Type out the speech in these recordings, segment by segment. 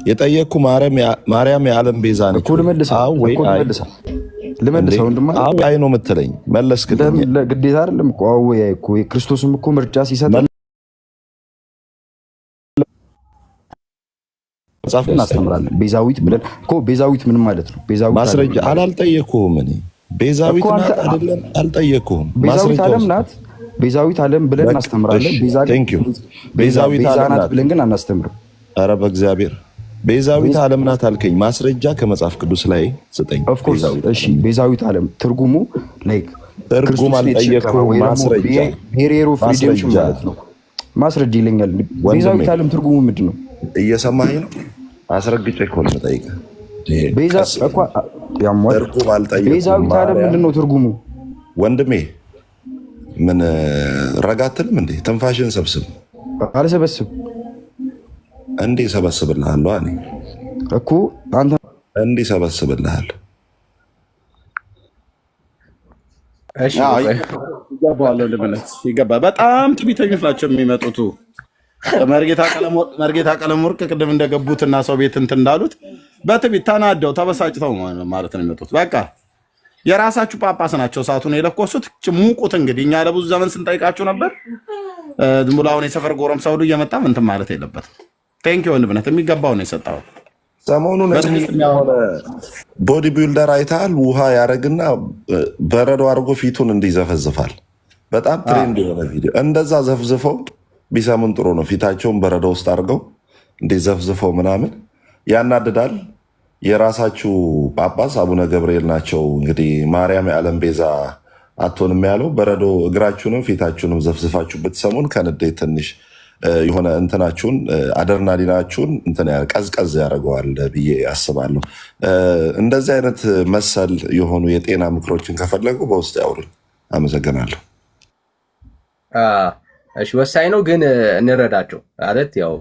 የጠየቅኩ ማርያም የዓለም ቤዛ ነች እኮ ልመልሰው እንደማ አይ ነው የምትለኝ መለስክልኝ። ግዴታ አይደለም እኮ አወያይ እኮ ክርስቶስም እኮ ምርጫ ሲሰጥ መጽሐፍ እናስተምራለን። ቤዛዊት ብለን እኮ ቤዛዊት ምን ማለት ነው? ቤዛዊት ማስረጃ አላልጠየቅኩህም እኔ ቤዛዊት ናት አይደለም አልጠየቅኩህም። ቤዛዊት ዓለም ናት። ቤዛዊት ዓለም ብለን እናስተምራለን። ቤዛዊት ዓለም ናት ብለን ግን አናስተምርም። ኧረ በእግዚአብሔር ቤዛዊት ዓለም ናት አልከኝ። ማስረጃ ከመጽሐፍ ቅዱስ ላይ ስጠኝ። ኦፍ ኮርስ እሺ። ቤዛዊት ዓለም ትርጉሙ ላይክ ትርጉም አልጠየቅኩም። ማስረጃ ሄሬሮ ፍሪደም ማለት ነው። ማስረጃ ይለኛል። ቤዛዊት ዓለም ትርጉሙ ምንድን ነው? እየሰማኸኝ ነው? አስረግጬ እኮ ነው የምጠይቅህ። ቤዛዊት ዓለም ምንድን ነው ትርጉሙ? ወንድሜ ምን ረጋ አትልም እንዴ? ትንፋሽን ሰብስብ። አልሰበስብ እንዴ ሰበስብልሃለሁ እኔ እኮ አንተ እንዴ ሰበስብልሃል። እሺ ይገባዋል። ለምነት ይገባ። በጣም ትዕቢተኞች ናቸው የሚመጡት። መርጌታ ቀለም ወርቅ ቅድም እንደገቡትና ሰው ቤት እንትን እንዳሉት በትዕቢት ተናደው ተበሳጭተው ማለት ነው የሚመጡት። በቃ የራሳችሁ ጳጳስ ናቸው እሳቱን የለኮሱት። ሙቁት። እንግዲህ እኛ ለብዙ ዘመን ስንጠይቃችሁ ነበር። ዝም ብሎ አሁን የሰፈር ጎረምሳ ሁሉ እየመጣ እንትን ማለት የለበትም። ቴንክ ዩ ወንድምነት፣ የሚገባው ነው የሰጠው። ሰሞኑን የሆነ ቦዲ ቢልደር አይተሃል? ውሃ ያደረግና በረዶ አድርጎ ፊቱን እንዲዘፈዝፋል። በጣም ትሬንድ የሆነ ቪዲዮ። እንደዛ ዘፍዝፈው ቢሰሙን ጥሩ ነው። ፊታቸውን በረዶ ውስጥ አድርገው እንዲዘፍዝፈው ምናምን ያናድዳል። የራሳችሁ ጳጳስ አቡነ ገብርኤል ናቸው እንግዲህ ማርያም የዓለም ቤዛ አትሆንም ያለው። በረዶ እግራችሁንም ፊታችሁንም ዘፍዝፋችሁ ብትሰሙን ከንዴት ትንሽ የሆነ እንትናችሁን አድሬናሊናችሁን ቀዝቀዝ ያደርገዋል ብዬ አስባለሁ። እንደዚህ አይነት መሰል የሆኑ የጤና ምክሮችን ከፈለጉ በውስጥ ያውሩን። አመሰግናለሁ። እሺ፣ ወሳኝ ነው ግን እንረዳቸው ማለት ያው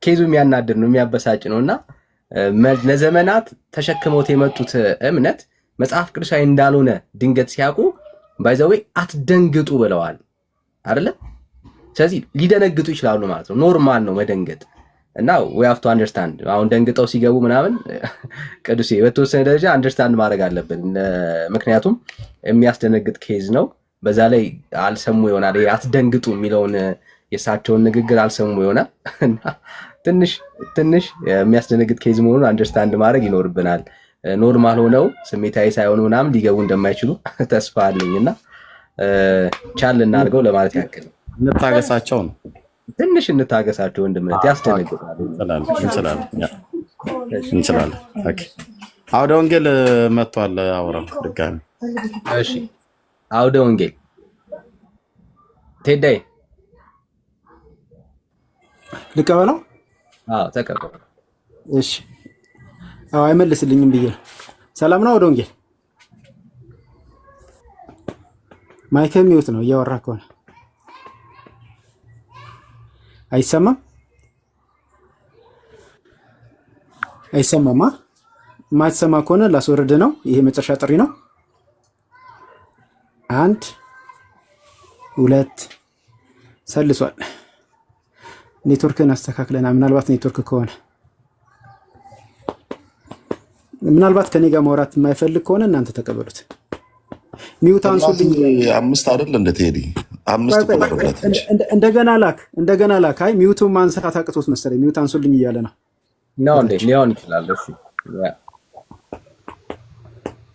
ኬዙ የሚያናድር ነው የሚያበሳጭ ነው እና ለዘመናት ተሸክመውት የመጡት እምነት መጽሐፍ ቅዱሳዊ እንዳልሆነ ድንገት ሲያውቁ ባይዘዌ አትደንግጡ ብለዋል አይደለ? ስለዚህ ሊደነግጡ ይችላሉ ማለት ነው። ኖርማል ነው መደንገጥ እና we have to understand። አሁን ደንግጠው ሲገቡ ምናምን ቅዱሴ በተወሰነ ደረጃ አንደርስታንድ ማድረግ አለብን። ምክንያቱም የሚያስደነግጥ ኬዝ ነው። በዛ ላይ አልሰሙ ይሆናል። አትደንግጡ የሚለውን የእሳቸውን ንግግር አልሰሙ ይሆናል እና ትንሽ የሚያስደነግጥ ኬዝ መሆኑን አንደርስታንድ ማድረግ ይኖርብናል። ኖርማል ሆነው ስሜታዊ ሳይሆኑ ምናምን ሊገቡ እንደማይችሉ ተስፋ አለኝና ቻል እናድርገው ለማለት ያክል እንታገሳቸው ነው። ትንሽ እንታገሳቸው ወንድምነት። ያስደነግጣል። እንችላለን። ኦኬ፣ አውደ ወንጌል መጥቷል። አውራው ድጋሚ። እሺ፣ አውደ ወንጌል ቴዳይ ልቀበለው? አዎ ተቀበል። እሺ፣ አይመልስልኝም ብዬ ሰላም ነው። አውደ ወንጌል ማይክም ሚውት ነው እያወራ ከሆነ አይሰማም። አይሰማማ። ማትሰማ ከሆነ ላስወርድ ነው። ይሄ መጨረሻ ጥሪ ነው። 1 2 ሰልሷል። ኔትወርክን አስተካክለና ምናልባት ኔትወርክ ከሆነ ምናልባት ከኔ ጋር ማውራት የማይፈልግ ከሆነ እናንተ ተቀበሉት። ሚውት አንሱልኝ። 5 አይደል እንደ ቴዲ 5 ተቆረጠ። እንደገና ላክ። አይ ሚውቱን ማንሳት አቅቶት መሰለኝ። ሚውት አንሱልኝ እያለ ነው እንዴ? ሊሆን ይችላል።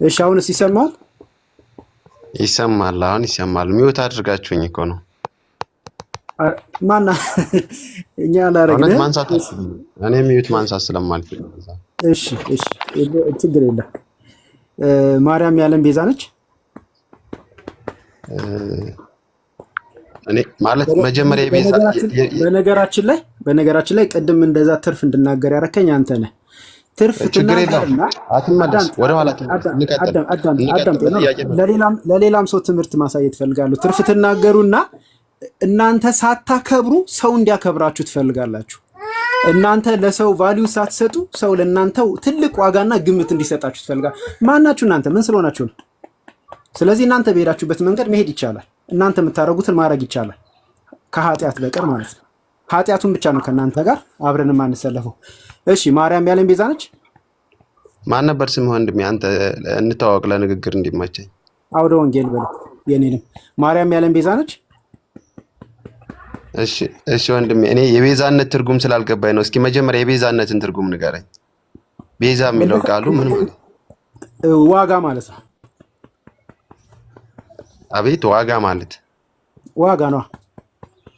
እሺ፣ አሁንስ ይሰማል? ይሰማል። አሁን ይሰማል። ሚውት አድርጋችሁኝ እኮ ነው። ማና እኛ አላረግነ ማንሳት እኔ ሚውት ማንሳት ስለማልችል። እሺ፣ ችግር የለም። ማርያም የዓለም ቤዛ ነች። እኔ ማለት መጀመሪያ ቤዛ በነገራችን ላይ ቅድም እንደዛ ትርፍ እንድናገር ያረከኝ አንተ ነህ። ትርፍ ትናገርና ለሌላም ሰው ትምህርት ማሳየት ፈልጋለሁ። ትርፍ ትናገሩና እናንተ ሳታከብሩ ሰው እንዲያከብራችሁ ትፈልጋላችሁ። እናንተ ለሰው ቫልዩ ሳትሰጡ ሰው ለእናንተው ትልቅ ዋጋና ግምት እንዲሰጣችሁ ትፈልጋላችሁ። ማናችሁ እናንተ? ምን ስለሆናችሁ ነው? ስለዚህ እናንተ በሄዳችሁበት መንገድ መሄድ ይቻላል። እናንተ የምታረጉትን ማድረግ ይቻላል ከኃጢአት በቀር ማለት ነው። ኃጢአቱን ብቻ ነው ከእናንተ ጋር አብረን የማንሰለፈው። እሺ ማርያም የዓለም ቤዛ ነች? ማን ነበር ስምህ ወንድሜ? አንተ እንተዋወቅ ለንግግር እንዲመቸኝ። አውደ ወንጌል በለው የኔንም። ማርያም የዓለም ቤዛ ነች? እሺ ወንድሜ፣ እኔ የቤዛነት ትርጉም ስላልገባኝ ነው። እስኪ መጀመሪያ የቤዛነትን ትርጉም ንገረኝ። ቤዛ የሚለው ቃሉ ምን ማለት? ዋጋ ማለት ነው። አቤት፣ ዋጋ ማለት ዋጋ ነው።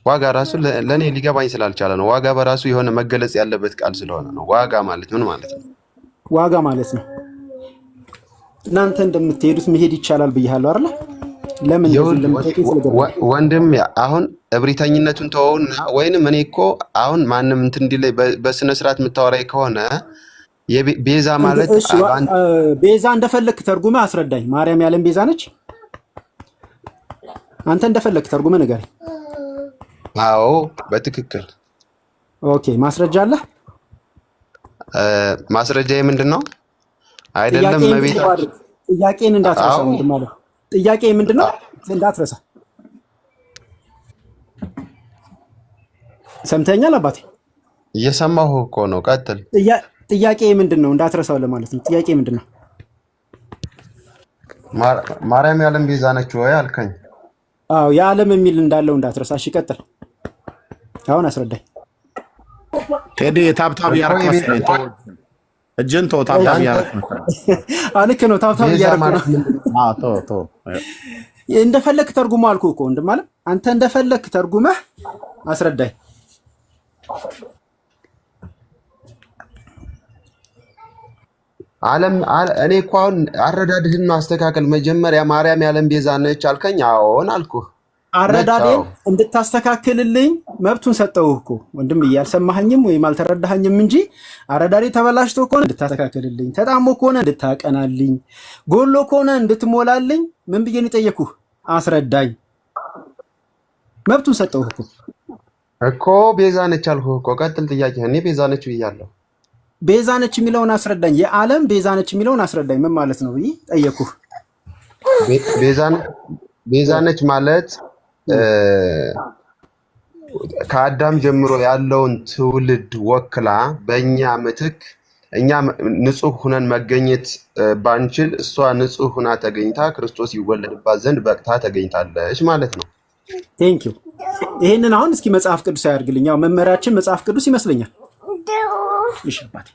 ዋጋ ራሱ ለእኔ ሊገባኝ ስላልቻለ ነው። ዋጋ በራሱ የሆነ መገለጽ ያለበት ቃል ስለሆነ ነው። ዋጋ ማለት ምን ማለት ነው? ዋጋ ማለት ነው እናንተ እንደምትሄዱት መሄድ ይቻላል ብያለሁ አይደል? ለምን ወንድም አሁን እብሪተኝነቱን ተወውና፣ ወይንም እኔ እኮ አሁን ማንም እንትን እንዲለይ በስነ ስርዓት የምታወራኝ ከሆነ ቤዛ ማለት ቤዛ እንደፈለክ ተርጉመ አስረዳኝ። ማርያም የዓለም ቤዛ ነች? አንተ እንደፈለክ ተርጉመ ንገረኝ። አዎ በትክክል። ኦኬ ማስረጃ አለ? ማስረጃዬ ምንድን ነው? አይደለም መቤት ጥያቄን እንዳትረሳ ወንድም ማለት ጥያቄ ምንድነው? እንዳትረሳ። ሰምተኛል አባቴ? እየሰማሁ እኮ ነው። ቀጥል። ጥያቄ ምንድነው? እንዳትረሳው ለማለት ነው። ጥያቄ ምንድነው? ማርያም የዓለም ቤዛ ነች ወይ አልከኝ? አዎ የዓለም የሚል እንዳለው እንዳትረሳ። እሺ ቀጥል። አሁን አስረዳኝ። ቴዲ ታብታብ ያረክ መሰለኝ። እጅን ተው። ታብታብ ያረክ መሰለኝ። ልክ ነው። ታብታብ ያረክ ነው። ተው እንደፈለክ ተርጉመህ አልኩህ እኮ ወንድም ማለት አንተ እንደፈለክ ተርጉመህ አስረዳኝ። ዓለም እኔ እኮ አሁን አረዳድህን ማስተካከል መጀመሪያ ማርያም የዓለም ቤዛ ነች አልከኝ። አዎን አልኩህ። አረዳዴን እንድታስተካክልልኝ መብቱን ሰጠውህ እኮ ወንድም። እያልሰማኸኝም ወይም አልተረዳኸኝም እንጂ አረዳዴ ተበላሽቶ ከሆነ እንድታስተካክልልኝ፣ ተጣሞ ከሆነ እንድታቀናልኝ፣ ጎሎ ከሆነ እንድትሞላልኝ ምን ብዬ ነው የጠየኩህ? አስረዳኝ። መብቱን ሰጠውህ እኮ ቤዛ ነች አልኩህ እኮ። ቀጥል ጥያቄ። እኔ ቤዛ ነች ብያለሁ። ቤዛ ነች የሚለውን አስረዳኝ። የዓለም ቤዛ ነች የሚለውን አስረዳኝ። ምን ማለት ነው ብዬ ጠየኩህ። ቤዛ ነች ማለት ከአዳም ጀምሮ ያለውን ትውልድ ወክላ በእኛ ምትክ እኛ ንጹህ ሁነን መገኘት ባንችል እሷ ንጹህ ሁና ተገኝታ ክርስቶስ ይወለድባት ዘንድ በቅታ ተገኝታለች ማለት ነው። ቴንክ ዩ። ይሄንን አሁን እስኪ መጽሐፍ ቅዱስ ያርግልኝ። ያው መመሪያችን መጽሐፍ ቅዱስ ይመስለኛል። እሺ አባቴ።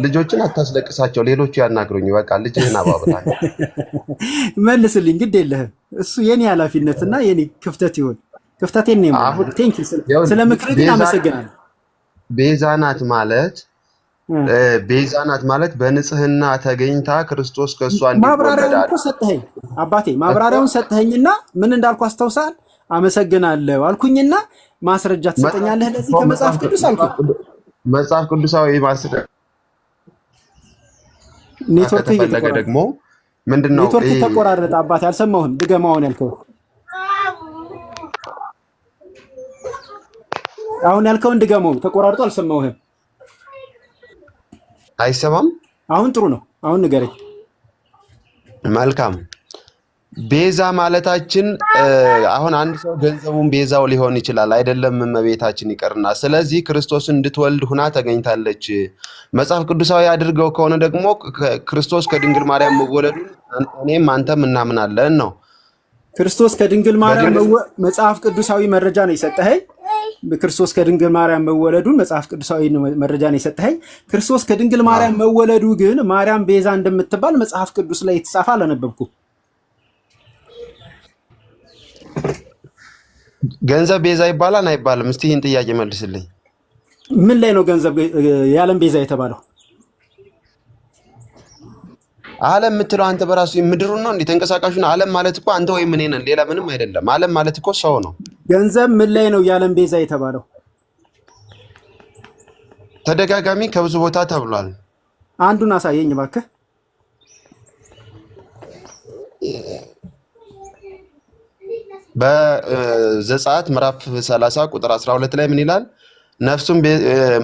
ልጆችን አታስለቅሳቸው፣ ሌሎቹ ያናግሩኝ። በቃ ልጅህን አባብታል። መልስልኝ፣ ግድ የለህም። እሱ የኔ ኃላፊነትና የኔ ክፍተት ይሆን ክፍተቴን ነው ማለት። ቴንክ ዩ ስለ ምክር ግን አመሰግናለሁ። ቤዛ ናት ማለት በንጽህና ተገኝታ ክርስቶስ ከሷ እንዲወለድ ማብራሪያውን እኮ ሰጠኸኝ አባቴ። ማብራሪያውን ሰጠኸኝና ምን እንዳልኩ አስተውሳል። አመሰግናለሁ አልኩኝና ማስረጃ ትሰጠኛለህ ለዚህ ከመጽሐፍ ቅዱስ አልኩ። መጽሐፍ ቅዱሳዊ ማስረጃ ኔትወርክ ከተፈለገ ደግሞ ምንድነው? ኔትወርክ ተቆራረጠ አባቴ። አልሰማሁም። ድገማውን ያልከው አሁን ያልከውን ድገመው። ተቆራርጦ አልሰማሁም። አይሰማም? አሁን ጥሩ ነው። አሁን ንገረኝ። መልካም። ቤዛ ማለታችን አሁን አንድ ሰው ገንዘቡን ቤዛው ሊሆን ይችላል፣ አይደለም እመቤታችን ይቀርና። ስለዚህ ክርስቶስን እንድትወልድ ሁና ተገኝታለች። መጽሐፍ ቅዱሳዊ አድርገው ከሆነ ደግሞ ክርስቶስ ከድንግል ማርያም መወለዱን እኔም አንተም እናምናለን ነው። ክርስቶስ ከድንግል ማርያም መጽሐፍ ቅዱሳዊ መረጃ ነው የሰጠኸኝ። ክርስቶስ ከድንግል ማርያም መወለዱን መጽሐፍ ቅዱሳዊ መረጃ ነው የሰጠኸኝ። ክርስቶስ ከድንግል ማርያም መወለዱ ግን ማርያም ቤዛ እንደምትባል መጽሐፍ ቅዱስ ላይ የተጻፈ አላነበብኩም። ገንዘብ ቤዛ ይባላል አይባልም? እስቲ ይህን ጥያቄ መልስልኝ። ምን ላይ ነው ገንዘብ የዓለም ቤዛ የተባለው? ዓለም የምትለው አንተ በራሱ ምድሩን ነው እንዴ? ተንቀሳቃሹን ዓለም ማለት እኮ አንተ ወይም እኔ ነን፣ ሌላ ምንም አይደለም። ዓለም ማለት እኮ ሰው ነው። ገንዘብ ምን ላይ ነው የዓለም ቤዛ የተባለው? ተደጋጋሚ ከብዙ ቦታ ተብሏል። አንዱን አሳየኝ እባክህ። በዘጸአት ምዕራፍ 30 ቁጥር 12 ላይ ምን ይላል? ነፍሱን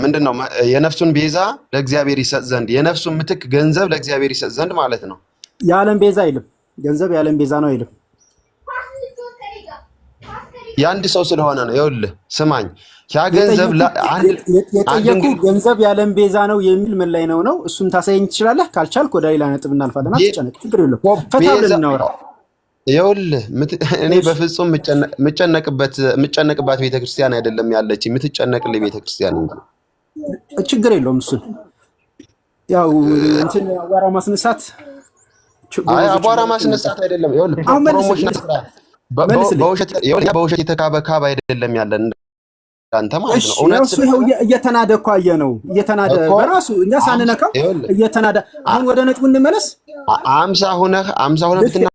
ምንድነው? የነፍሱን ቤዛ ለእግዚአብሔር ይሰጥ ዘንድ፣ የነፍሱን ምትክ ገንዘብ ለእግዚአብሔር ይሰጥ ዘንድ ማለት ነው። የዓለም ቤዛ አይልም። ገንዘብ የዓለም ቤዛ ነው አይልም። የአንድ ሰው ስለሆነ ነው። ይኸውልህ ስማኝ፣ ያ ገንዘብ የጠየቁ ገንዘብ ያለም ቤዛ ነው የሚል ምን ላይ ነው? እሱን ታሳየኝ ትችላለህ? ካልቻልክ ወደ ሌላ ነጥብ እናልፋለን። አትጨነቅ፣ ችግር የለውም። ፈታ ብለን እናወራ። ይኸውልህ እኔ በፍጹም የምጨነቅባት ቤተክርስቲያን አይደለም ያለች፣ የምትጨነቅልኝ ቤተክርስቲያን እንጂ። ችግር የለውም። እሱን ያው እንትን አቧራ ማስነሳት አቧራ ማስነሳት አይደለም። ይኸውልህ ፕሮሞሽን በውሸት የተካበ ካብ አይደለም ያለን አንተ ማለት ነው። እውነት ነው። እየተናደ እኮ አየህ ነው። እየተናደ በራሱ እኛ ሳንነካው እየተናደ። አሁን ወደ ነጥቡ እንመለስ። 50 ሆነህ ብትና